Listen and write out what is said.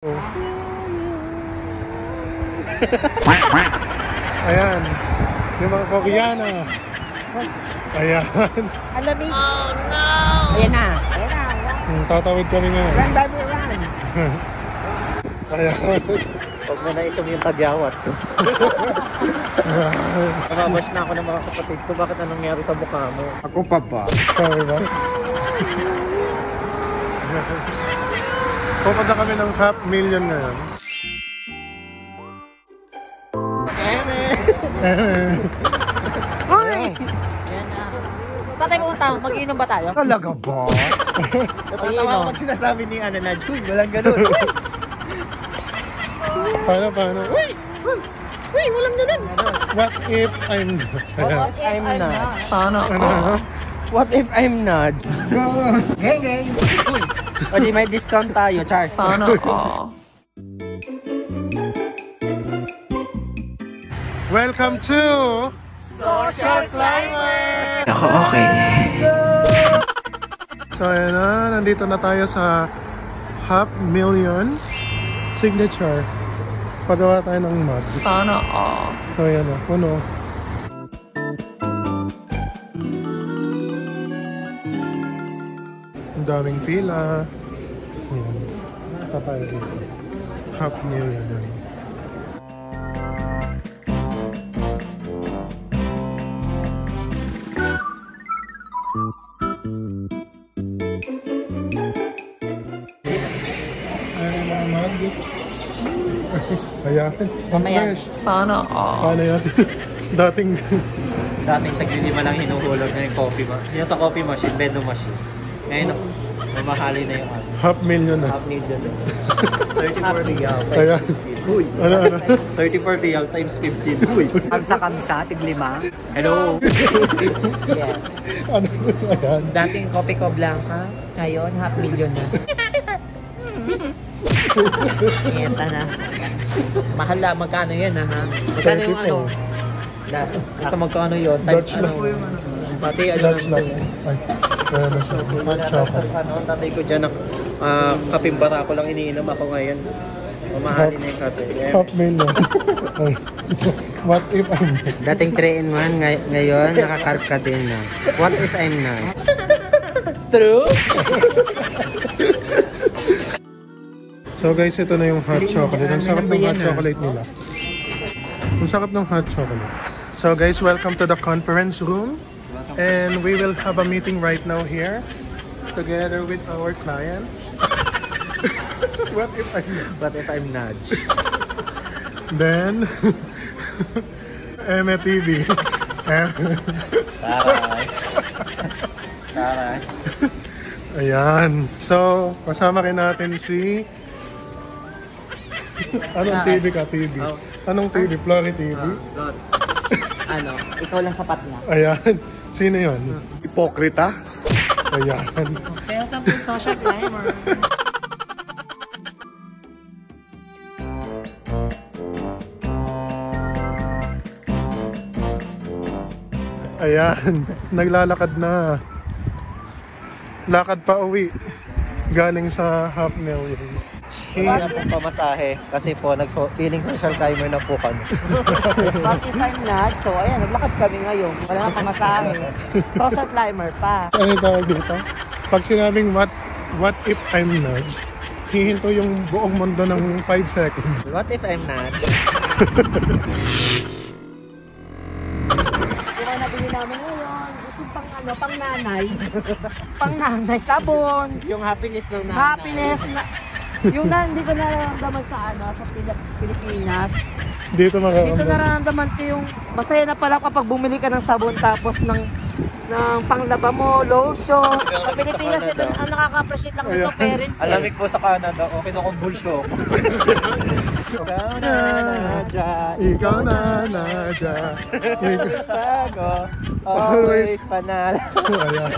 Ayan. Yung mga Koreana. Ayan. Alamig. Oh no! Ayan na. Ayan na. Tatawid kami ngayon. Run, baby, run. Ayan. Huwag mo na isum yung tagyawat ko. Nakabash na ako ng mga kapatid ko. Bakit anong nangyari sa mukha mo? Ako pa ba? Sorry ba? Pupunta kami ng 500,000 ngayon. Uy! Saan tayo pupunta? Mag-iinom ba tayo? Talaga ba? Natatawa pag sinasabi ni Ana na, Juy, walang ganun. Paano? Uy, walang ganun. What if I'm... What if I'm not? Sana Ano? What if I'm not? Hey. O di may discount tayo, Char. Sana all. Welcome to Social Climber! Ako okay. So ayan na, nandito na tayo sa 500,000 signature. Pagawa tayo ng mud. Sana all. So ayan na, puno. Ang daming pila. Ayan. Ito tayo dito. 500,000 yan. Ayan, ang fresh. Sana all. Paano yan? Dating Dating tag-lima lang hinuhulog na yung coffee machine. Yung sa coffee machine, bedo machine. Ngayon, mamahali na yung ano. 500,000 na. Half million. 34 real. Ayan. Uy. Ano? 34 real times 15. Uy. Kamsa, tig-5. Hello. Yes. Ano? Ayan. Dating Kopi Ko Blanca, ngayon 500,000 na. Ngeta na. Mahal na, magkano yan ha? Magkano yung ano? Sa magkano yun? Times Dutch ano? Pati ano? Dutch lang. Ay. Ayan na siya. Hot chocolate. Ano, tatay ko dyan, kapimbara ko lang iniinom ako ngayon. Mamahali na yung kape. 500,000. Ay. What if I'm... Dating 3 in 1, ngayon nakakarp ka din na. What if I'm not? True? So guys, ito na yung hot chocolate. Ang sarap ng hot chocolate nila. Ang sarap ng hot chocolate. So guys, welcome to the conference room. And we will have a meeting right now here. Together with our client. What if I'm not? Then, MTV. Taray. Ayan. So, kasama rin natin si... Anong TV ka? TV? Anong TV? Flori TV? Ano? Ikaw lang sapat na. Ayan. Sino yun? Hipokrita? Ayan. Welcome to Social Climber. Ayan. Naglalakad na. Lakad pa uwi. Galing sa 500,000. Wala na pong pamasahe kasi po feeling social timer na po kami. What if I'm not? So ayan, naglakad kami ngayon. Wala na pamasahe. Social Climber pa. Ano yung tawag dito? Pag sinabing what if I'm not, hihinto yung buong mundo ng 5 seconds. What if I'm not? Ito nabili namin ngayon. Ito pang nanay. Pang nanay, sabon. Yung happiness ng nanay. Happiness na. Yung hindi ko nararamdaman sa sa Pilipinas. Dito Dito nararamdaman ko yung masaya na pala kapag bumili ka ng sabon tapos ng panglaba mo, lotion. Sa Pilipinas ito ang nakaka-appreciate lang nito parents. Alamig po sa Canada, okay na kong bulsyo. Ikaw na, Nadja. Ikaw na, Nadja. Always bago, always panalo. Ayan.